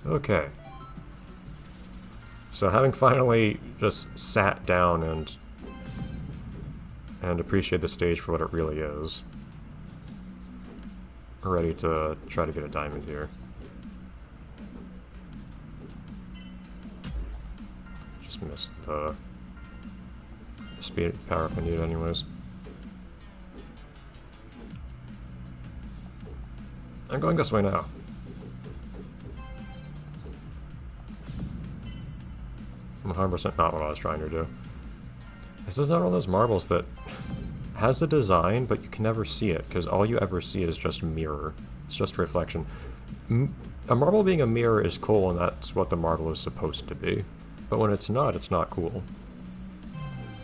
Okay. So having finally just sat down and appreciate the stage for what it really is, ready to try to get a diamond here. Just missed the speed power up I need anyways. I'm going this way now. I'm 100% not what I was trying to do. This is not one of those marbles that has a design, but you can never see it, because all you ever see is just mirror. It's just reflection. A marble being a mirror is cool, and that's what the marble is supposed to be. But when it's not cool.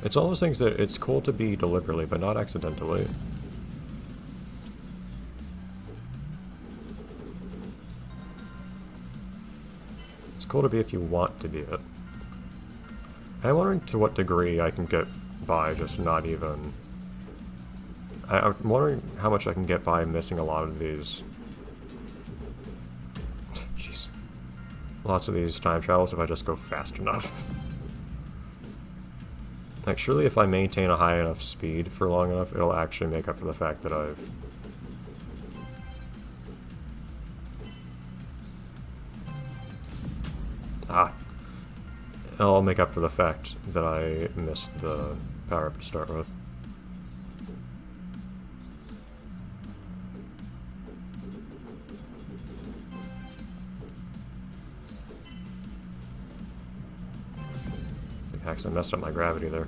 It's all those things that it's cool to be deliberately, but not accidentally. It's cool to be if you want to be it. I'm wondering to what degree I can get by just not even... I'm wondering how much I can get by missing a lot of these... Jeez. Lots of these time travels if I just go fast enough. Like, surely if I maintain a high enough speed for long enough, it'll actually make up for the fact that I've... It'll make up for the fact that I missed the power-up to start with. I accidentally messed up my gravity there.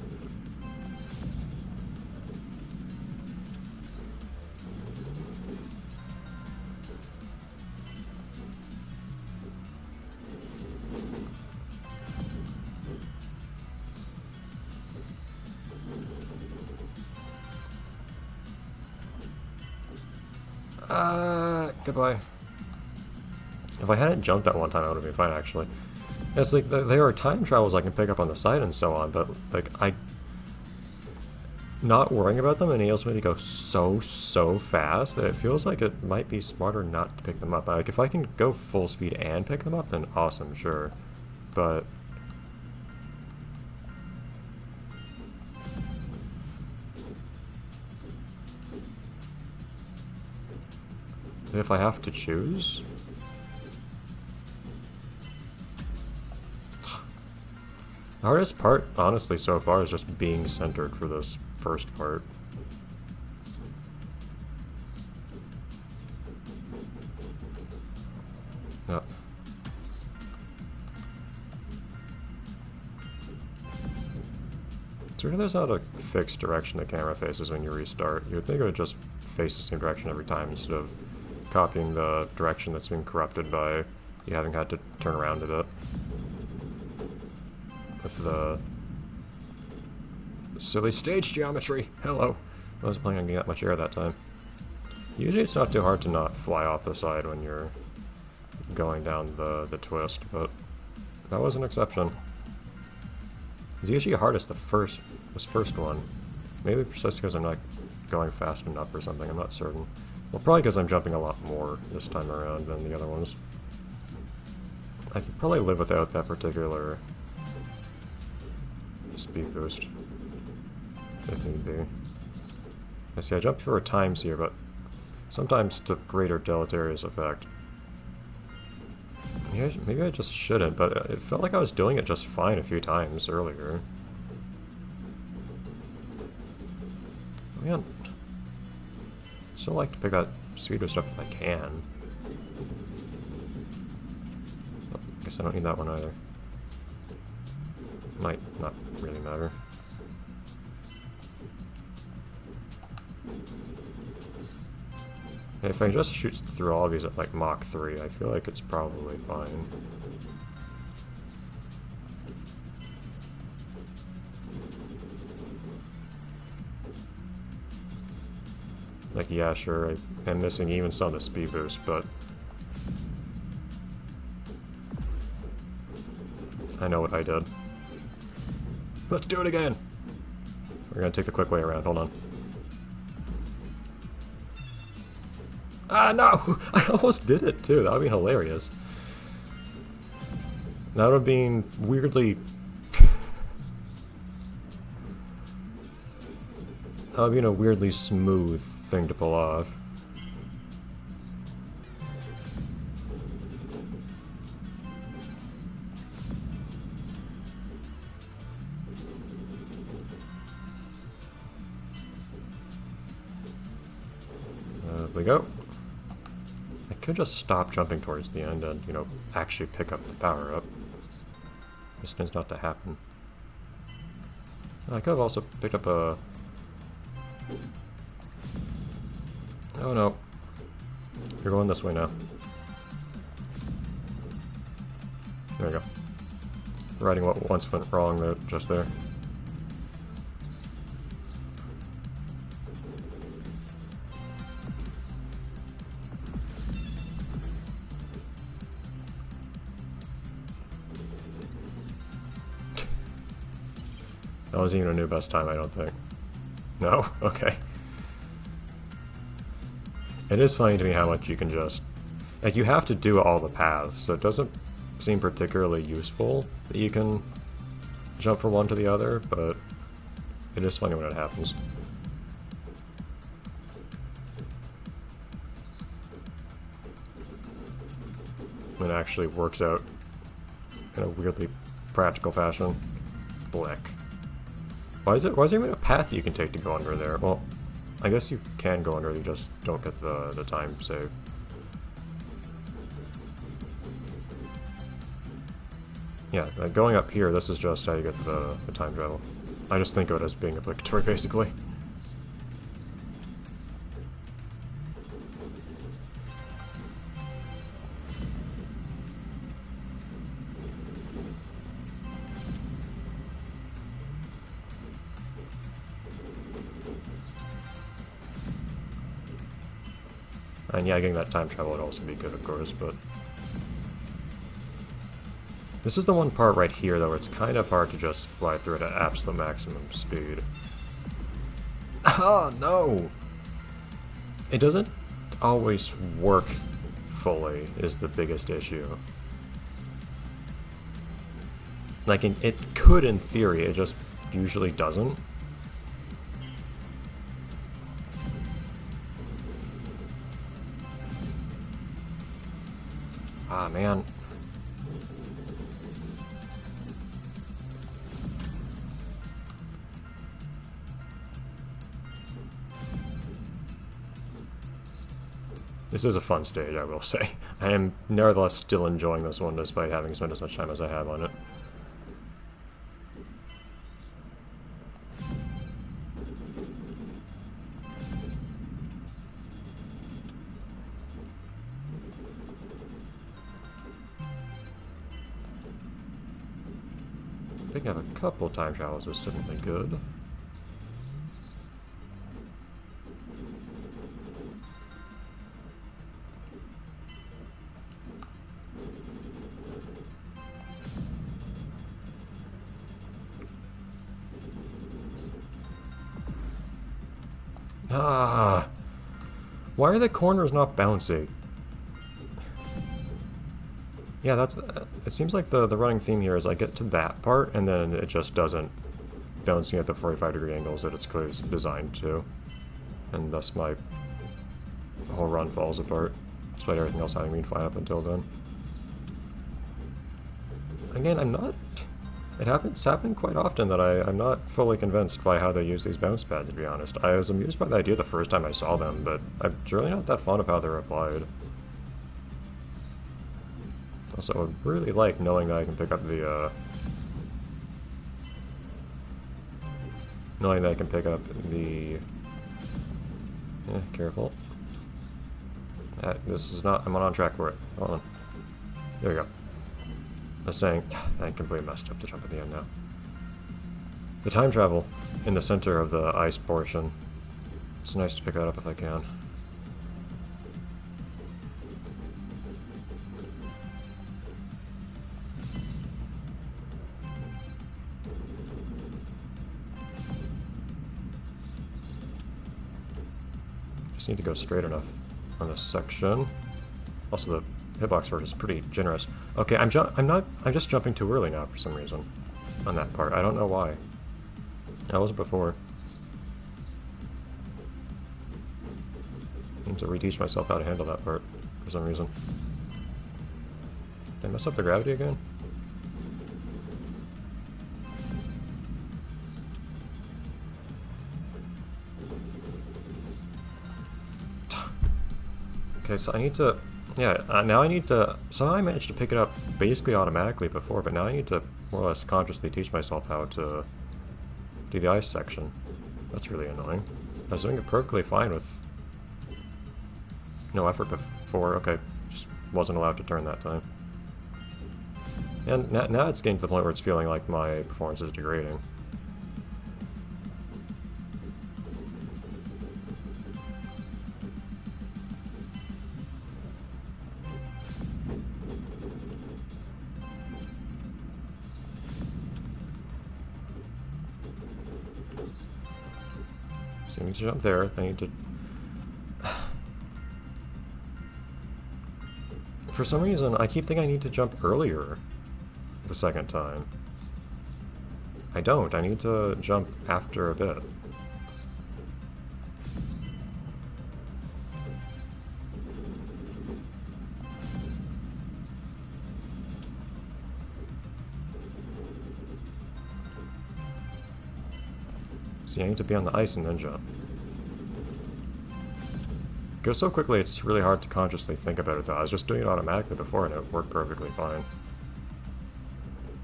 Goodbye. If I hadn't jumped that one time, I would have been fine, actually. It's like, there are time travels I can pick up on the side and so on, but, like, not worrying about them enables me to go so fast that it feels like it might be smarter not to pick them up. Like, if I can go full speed and pick them up, then awesome, sure. But... if I have to choose? The hardest part, honestly, so far is just being centered for this first part. Yeah. It's weird there's not a fixed direction the camera faces when you restart. You would think it would just face the same direction every time instead of copying the direction that's been corrupted by you having had to turn around a bit. With the silly stage geometry. Hello. I wasn't planning on getting that much air that time. Usually it's not too hard to not fly off the side when you're going down the twist, but that was an exception. It's usually hardest this first one. Maybe precisely because I'm not going fast enough or something, I'm not certain. Well, probably because I'm jumping a lot more this time around than the other ones. I could probably live without that particular speed boost, if need be. I see I jump fewer times here, but sometimes to greater deleterious effect. Maybe I just shouldn't, but it felt like I was doing it just fine a few times earlier. Man, I'd still like to pick that speed boost up if I can. But I guess I don't need that one either. Might not really matter. If I just shoot through all of these at like Mach 3, I feel like it's probably fine. Like, yeah, sure, I am missing even some of the speed boost, but I know what I did. Let's do it again! We're gonna take the quick way around, hold on. Ah, no! I almost did it, too. That would be hilarious. That would have been weirdly... that would have been a weirdly smooth thing to pull off. There we go. I could just stop jumping towards the end and, you know, actually pick up the power-up. This tends not to happen. I could have also picked up a... Oh no. You're going this way now. There you go. Writing what once went wrong there, just there. That wasn't even a new best time, I don't think. No? Okay. It is funny to me how much you can just... Like, you have to do all the paths, so it doesn't seem particularly useful that you can jump from one to the other, but it is funny when it happens. When it actually works out in a weirdly practical fashion. Blick. Why is there even a path you can take to go under there? Well, I guess you can go under, you just don't get the time save. Yeah, like going up here, this is just how you get the time travel. I just think of it as being obligatory, basically. And yeah, getting that time travel would also be good, of course, but... This is the one part right here, though, where it's kind of hard to just fly through it at absolute maximum speed. Oh, no! It doesn't always work fully, is the biggest issue. Like, it could in theory, it just usually doesn't. Ah, man. This is a fun stage, I will say. I am nevertheless still enjoying this one despite having spent as much time as I have on it. Picking up a couple time travels is certainly good. Ah! Why are the corners not bouncy? Yeah, that's... it seems like the running theme here is I get to that part, and then it just doesn't bounce me at the 45-degree angles that it's clearly designed to. And thus my whole run falls apart, despite everything else having been fine up until then. Again, I'm not... It's happened quite often that I'm not fully convinced by how they use these bounce pads, to be honest. I was amused by the idea the first time I saw them, but I'm really not that fond of how they're applied. Also, I would really like knowing that I can pick up the, knowing that I can pick up the... careful. This is not... I'm not on track for it. Hold on. There we go. I was saying... I completely messed up the jump at the end now. The time travel in the center of the ice portion. It's nice to pick that up if I can. Just need to go straight enough on this section. Also, the hitbox for it is pretty generous. Okay, I'm just jumping too early now for some reason on that part. I don't know why. I wasn't before. I need to reteach myself how to handle that part for some reason. Did I mess up the gravity again? Okay, so I need to... Yeah, now I need to... Somehow I managed to pick it up basically automatically before, but now I need to more or less consciously teach myself how to do the ice section. That's really annoying. I was doing it perfectly fine with no effort before. Okay, just wasn't allowed to turn that time. And now it's getting to the point where it's feeling like my performance is degrading. So I need to jump there, I need to... For some reason, I keep thinking I need to jump earlier the second time. I don't, I need to jump after a bit. See, I need to be on the ice and then jump. It goes so quickly, it's really hard to consciously think about it though. I was just doing it automatically before and it worked perfectly fine.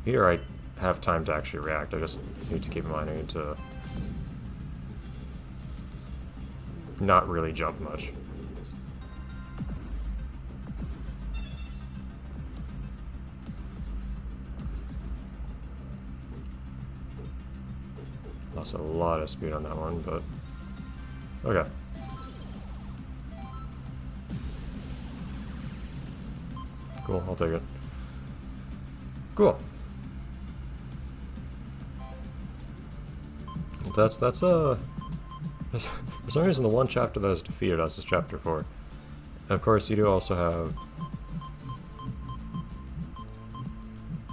Here I have time to actually react, I just need to keep in mind I need to not really jump much. Lost a lot of speed on that one, but okay. Cool, I'll take it. Cool. That's for some reason the one chapter that has defeated us is chapter 4. And of course you do also have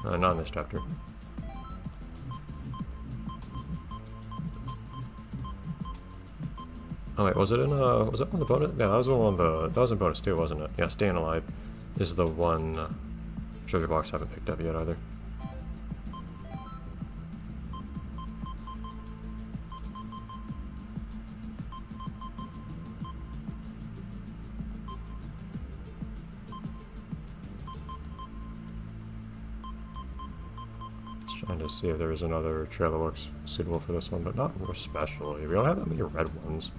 not in this chapter. Oh wait, was it in was that one of the bonus? Yeah, that was one of the, that was in bonus too, wasn't it? Yeah, Staying Alive is the one treasure box I haven't picked up yet either. Just trying to see if there's another trail that looks suitable for this one, but not especially. We don't have that many red ones.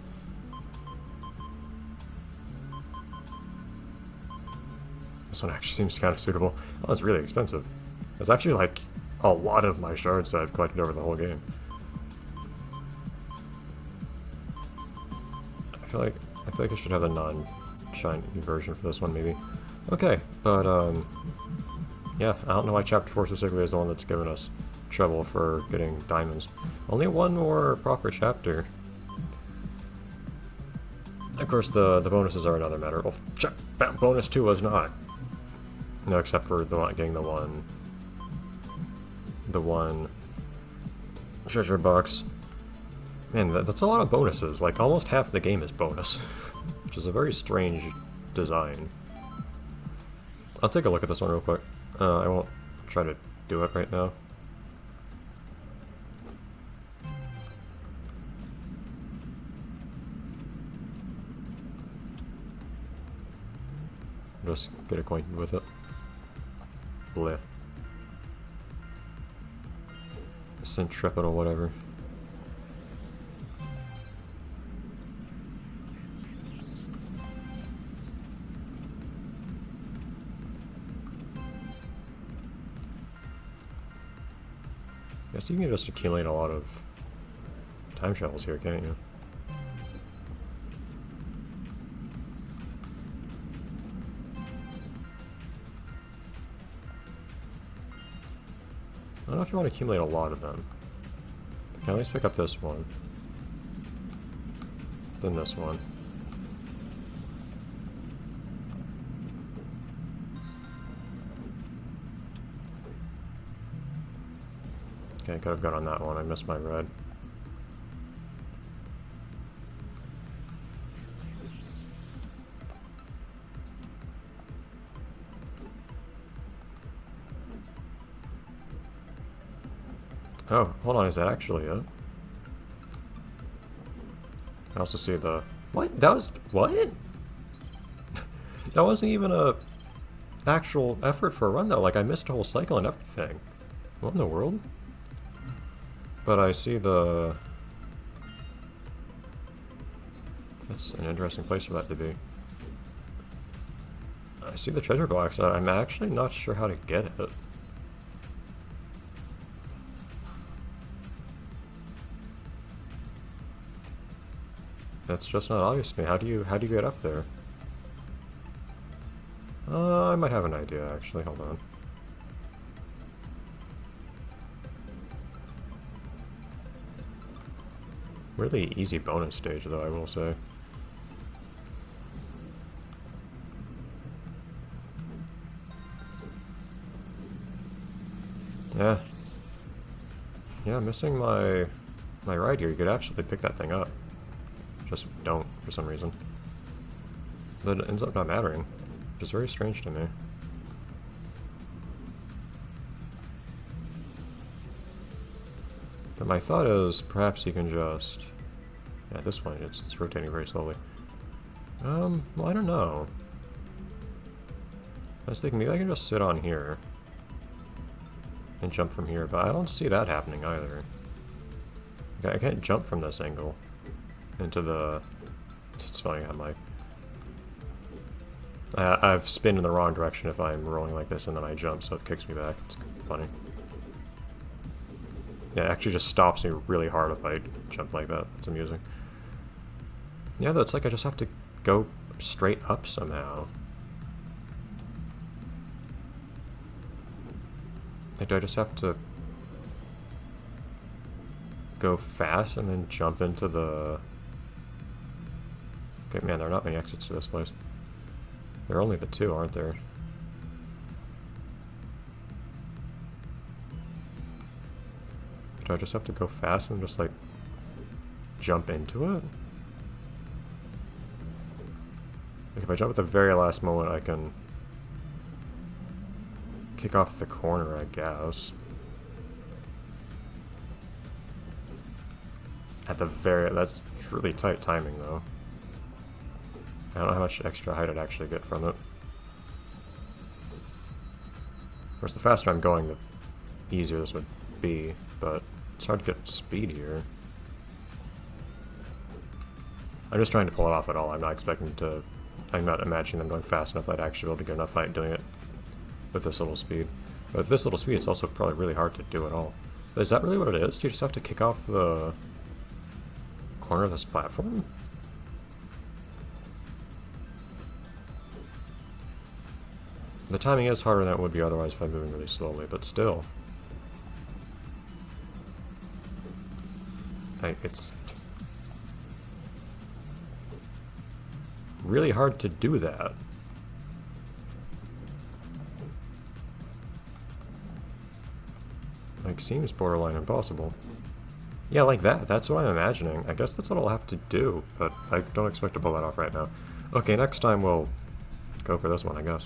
This one actually seems kind of suitable. Oh, it's really expensive. It's actually like a lot of my shards that I've collected over the whole game. I feel like I should have a non-shiny version for this one maybe. Okay, but yeah, I don't know why chapter 4 specifically is the one that's given us trouble for getting diamonds. Only one more proper chapter. Of course, the bonuses are another matter. Well, bonus 2 was not. No, except for the one, getting the one treasure box. Man, that's a lot of bonuses. Like, almost half the game is bonus. Which is a very strange design. I'll take a look at this one real quick. I won't try to do it right now. Just get acquainted with it. Bleh. Centripetal, whatever. Guess you can just accumulate a lot of time shovels here, can't you? I don't know if you want to accumulate a lot of them. Okay, let's pick up this one. Then this one. Okay, could have gone on that one. I missed my red. Oh, hold on, is that actually it? I also see the... What? That was... What? That wasn't even a actual effort for a run, though. Like, I missed a whole cycle and everything. What in the world? But I see the... That's an interesting place for that to be. I see the treasure box. I'm actually not sure how to get it. That's just not obvious to me. How do you get up there? I might have an idea, actually. Hold on. Really easy bonus stage, though, I will say. Yeah. Yeah, missing my ride here. You could actually pick that thing up. Just don't, for some reason. But it ends up not mattering, which is very strange to me. But my thought is, perhaps you can just... Yeah, at this point, it's rotating very slowly. Well, I don't know. I was thinking maybe I can just sit on here and jump from here, but I don't see that happening either. I can't jump from this angle into the... It's funny, I've spun in the wrong direction if I'm rolling like this and then I jump, so it kicks me back. It's funny. Yeah, it actually just stops me really hard if I jump like that. It's amusing. Yeah, though, it's like I just have to go straight up somehow. Like, do I just have to go fast and then jump into the... Okay, man, there are not many exits to this place. There are only the two, aren't there? Do I just have to go fast and just, like, jump into it? Like, if I jump at the very last moment, I can kick off the corner, I guess. At the very... That's really tight timing, though. I don't know how much extra height I'd actually get from it. Of course, the faster I'm going, the easier this would be, but it's hard to get speed here. I'm just trying to pull it off at all. I'm not expecting to... I'm not imagining them going fast enough that I'd actually be able to get enough height doing it with this little speed. But with this little speed, it's also probably really hard to do at all. But is that really what it is? Do you just have to kick off the corner of this platform? The timing is harder than it would be otherwise if I'm moving really slowly, but still. It's really hard to do that. Like, seems borderline impossible. Yeah, like that. That's what I'm imagining. I guess that's what I'll have to do, but I don't expect to pull that off right now. Okay, next time we'll go for this one, I guess.